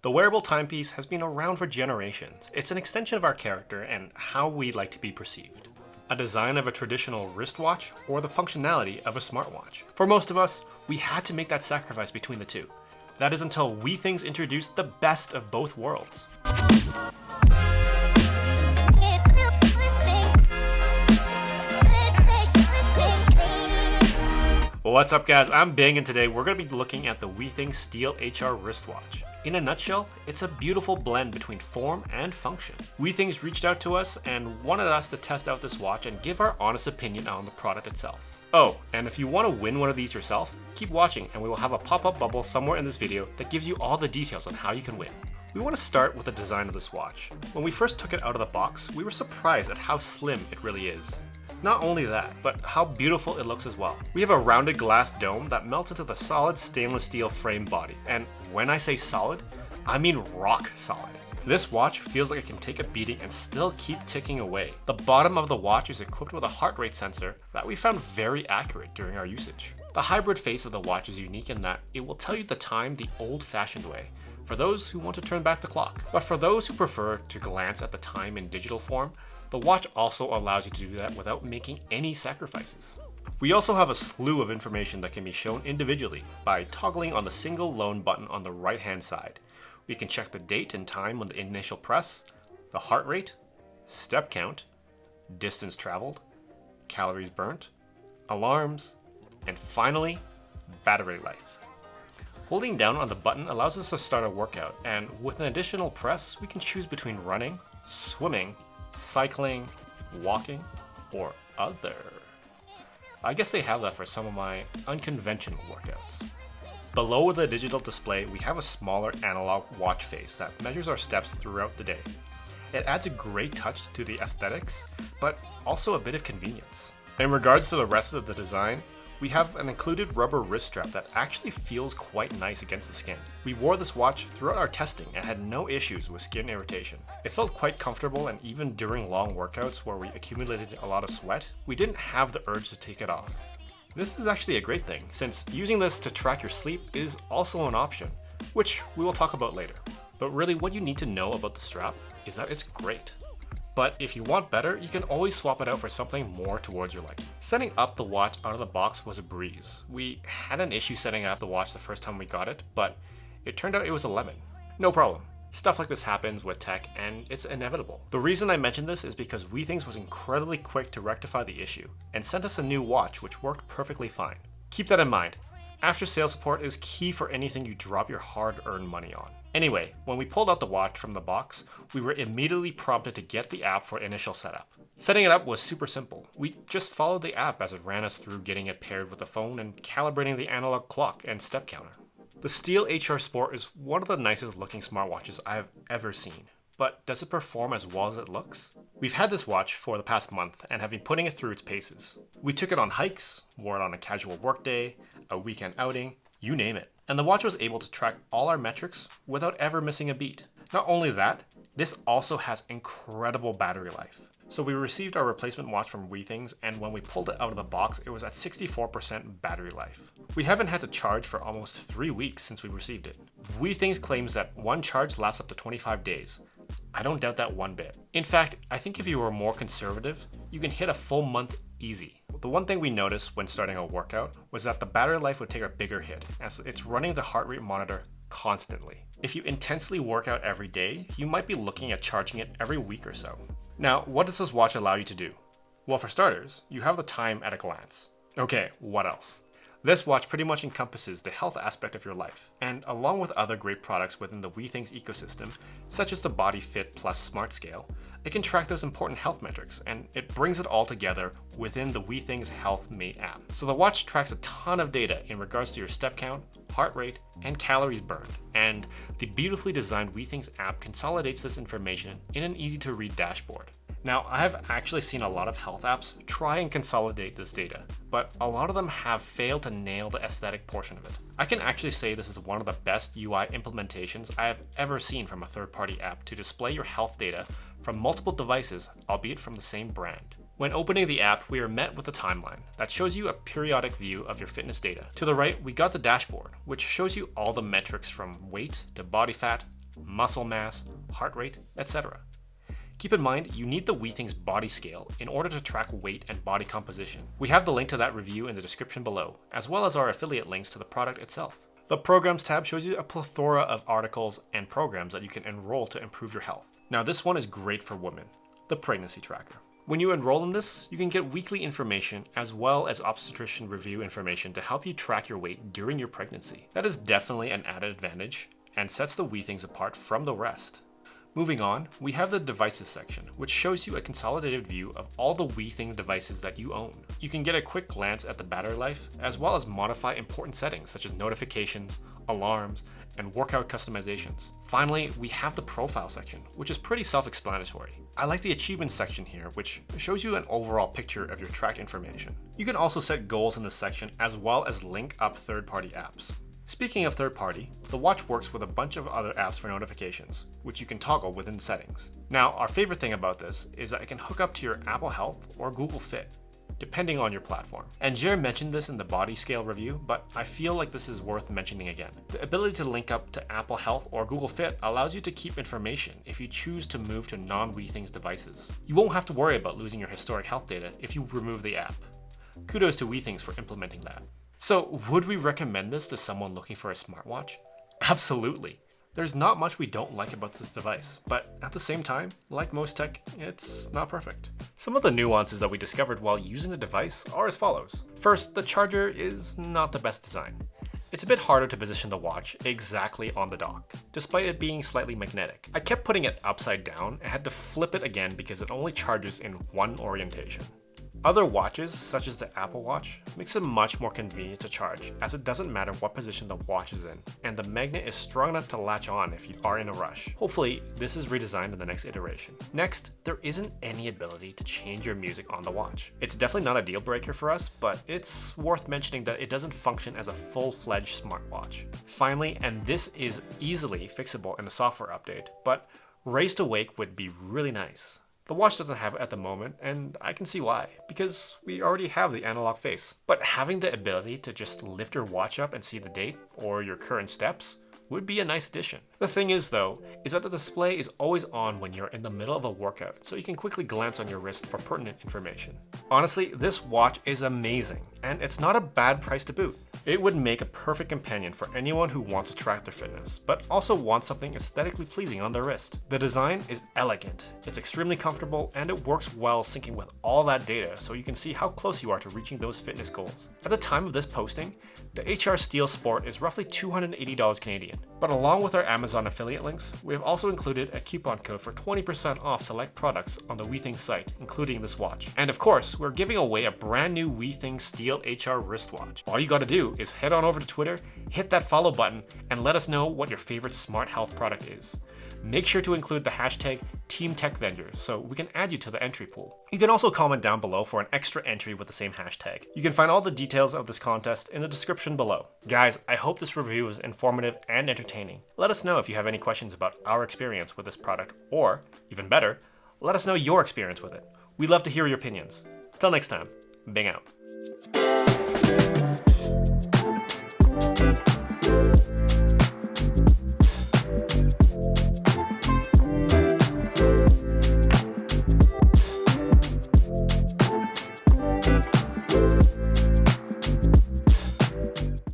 The wearable timepiece has been around for generations. It's an extension of our character and how we like to be perceived. A design of a traditional wristwatch or the functionality of a smartwatch. For most of us, we had to make that sacrifice between the two. That is until Withings introduced the best of both worlds. What's up guys, I'm Bing and today we're going to be looking at the Withings Steel HR wristwatch. In a nutshell, it's a beautiful blend between form and function. Withings reached out to us and wanted us to test out this watch and give our honest opinion on the product itself. Oh, and if you want to win one of these yourself, keep watching and we will have a pop-up bubble somewhere in this video that gives you all the details on how you can win. We want to start with the design of this watch. When we first took it out of the box, we were surprised at how slim it really is. Not only that, but how beautiful it looks as well. We have a rounded glass dome that melts into the solid stainless steel frame body. And when I say solid, I mean rock solid. This watch feels like it can take a beating and still keep ticking away. The bottom of the watch is equipped with a heart rate sensor that we found very accurate during our usage. The hybrid face of the watch is unique in that it will tell you the time the old-fashioned way, for those who want to turn back the clock. But for those who prefer to glance at the time in digital form, the watch also allows you to do that without making any sacrifices. We also have a slew of information that can be shown individually by toggling on the single lone button on the right hand side. We can check the date and time on the initial press, the heart rate, step count, distance traveled, calories burnt, alarms, and finally, battery life. Holding down on the button allows us to start a workout, and with an additional press, we can choose between running, swimming, cycling, walking, or other. I guess they have that for some of my unconventional workouts. Below the digital display, we have a smaller analog watch face that measures our steps throughout the day. It adds a great touch to the aesthetics, but also a bit of convenience. In regards to the rest of the design, we have an included rubber wrist strap that actually feels quite nice against the skin. We wore this watch throughout our testing and had no issues with skin irritation. It felt quite comfortable, and even during long workouts where we accumulated a lot of sweat, we didn't have the urge to take it off. This is actually a great thing, since using this to track your sleep is also an option, which we will talk about later. But really what you need to know about the strap is that it's great. But if you want better, you can always swap it out for something more towards your liking. Setting up the watch out of the box was a breeze. We had an issue setting up the watch the first time we got it, but it turned out it was a lemon. No problem. Stuff like this happens with tech and it's inevitable. The reason I mention this is because Withings was incredibly quick to rectify the issue and sent us a new watch which worked perfectly fine. Keep that in mind. After sales support is key for anything you drop your hard-earned money on. Anyway, when we pulled out the watch from the box, we were immediately prompted to get the app for initial setup. Setting it up was super simple. We just followed the app as it ran us through getting it paired with the phone and calibrating the analog clock and step counter. The Steel HR Sport is one of the nicest looking smartwatches I have ever seen. But does it perform as well as it looks? We've had this watch for the past month and have been putting it through its paces. We took it on hikes, wore it on a casual workday, a weekend outing, you name it. And the watch was able to track all our metrics without ever missing a beat. Not only that, this also has incredible battery life. So we received our replacement watch from Withings, and when we pulled it out of the box, it was at 64% battery life. We haven't had to charge for almost 3 weeks since we received it. Withings claims that one charge lasts up to 25 days. I don't doubt that one bit. In fact, I think if you were more conservative, you can hit a full month easy. The one thing we noticed when starting a workout was that the battery life would take a bigger hit, as it's running the heart rate monitor constantly. If you intensely work out every day, you might be looking at charging it every week or so. Now, what does this watch allow you to do? Well, for starters, you have the time at a glance. Okay, what else? This watch pretty much encompasses the health aspect of your life, and along with other great products within the Withings ecosystem, such as the Body Fit Plus Smart Scale, it can track those important health metrics, and it brings it all together within the Withings Health Mate app. So the watch tracks a ton of data in regards to your step count, heart rate, and calories burned, and the beautifully designed Withings app consolidates this information in an easy-to-read dashboard. Now, I have actually seen a lot of health apps try and consolidate this data, but a lot of them have failed to nail the aesthetic portion of it. I can actually say this is one of the best UI implementations I have ever seen from a third-party app to display your health data from multiple devices, albeit from the same brand. When opening the app, we are met with a timeline that shows you a periodic view of your fitness data. To the right, we got the dashboard, which shows you all the metrics from weight to body fat, muscle mass, heart rate, etc. Keep in mind, you need the Withings body scale in order to track weight and body composition. We have the link to that review in the description below, as well as our affiliate links to the product itself. The Programs tab shows you a plethora of articles and programs that you can enroll to improve your health. Now this one is great for women, the Pregnancy Tracker. When you enroll in this, you can get weekly information as well as obstetrician review information to help you track your weight during your pregnancy. That is definitely an added advantage and sets the Withings apart from the rest. Moving on, we have the devices section, which shows you a consolidated view of all the Withings devices that you own. You can get a quick glance at the battery life, as well as modify important settings such as notifications, alarms, and workout customizations. Finally, we have the profile section, which is pretty self-explanatory. I like the achievements section here, which shows you an overall picture of your tracked information. You can also set goals in this section, as well as link up third-party apps. Speaking of third-party, the watch works with a bunch of other apps for notifications, which you can toggle within settings. Now, our favorite thing about this is that it can hook up to your Apple Health or Google Fit, depending on your platform. And Jer mentioned this in the body scale review, but I feel like this is worth mentioning again. The ability to link up to Apple Health or Google Fit allows you to keep information if you choose to move to non-Withings devices. You won't have to worry about losing your historic health data if you remove the app. Kudos to Withings for implementing that. So, would we recommend this to someone looking for a smartwatch? Absolutely. There's not much we don't like about this device, but at the same time, like most tech, it's not perfect. Some of the nuances that we discovered while using the device are as follows. First, the charger is not the best design. It's a bit harder to position the watch exactly on the dock, despite it being slightly magnetic. I kept putting it upside down and had to flip it again because it only charges in one orientation. Other watches, such as the Apple Watch, makes it much more convenient to charge, as it doesn't matter what position the watch is in, and the magnet is strong enough to latch on if you are in a rush. Hopefully, this is redesigned in the next iteration. Next, there isn't any ability to change your music on the watch. It's definitely not a deal breaker for us, but it's worth mentioning that it doesn't function as a full-fledged smartwatch. Finally, and this is easily fixable in a software update, but raise to wake would be really nice. The watch doesn't have it at the moment, and I can see why, because we already have the analog face. But having the ability to just lift your watch up and see the date, or your current steps, would be a nice addition. The thing is though, is that the display is always on when you're in the middle of a workout, so you can quickly glance on your wrist for pertinent information. Honestly, this watch is amazing, and it's not a bad price to boot. It would make a perfect companion for anyone who wants to track their fitness, but also wants something aesthetically pleasing on their wrist. The design is elegant, it's extremely comfortable, and it works well syncing with all that data so you can see how close you are to reaching those fitness goals. At the time of this posting, the HR Steel Sport is roughly $280 Canadian, but along with our Amazon affiliate links, we have also included a coupon code for 20% off select products on the Withings site, including this watch. And of course, we're giving away a brand new Withings Steel HR wristwatch. All you gotta do is head on over to Twitter, hit that follow button, and let us know what your favorite smart health product is. Make sure to include the hashtag TeamTechVengers so we can add you to the entry pool. You can also comment down below for an extra entry with the same hashtag. You can find all the details of this contest in the description below. Guys, I hope this review was informative and entertaining. Let us know if you have any questions about our experience with this product, or, even better, let us know your experience with it. We'd love to hear your opinions. Until next time, Bing out.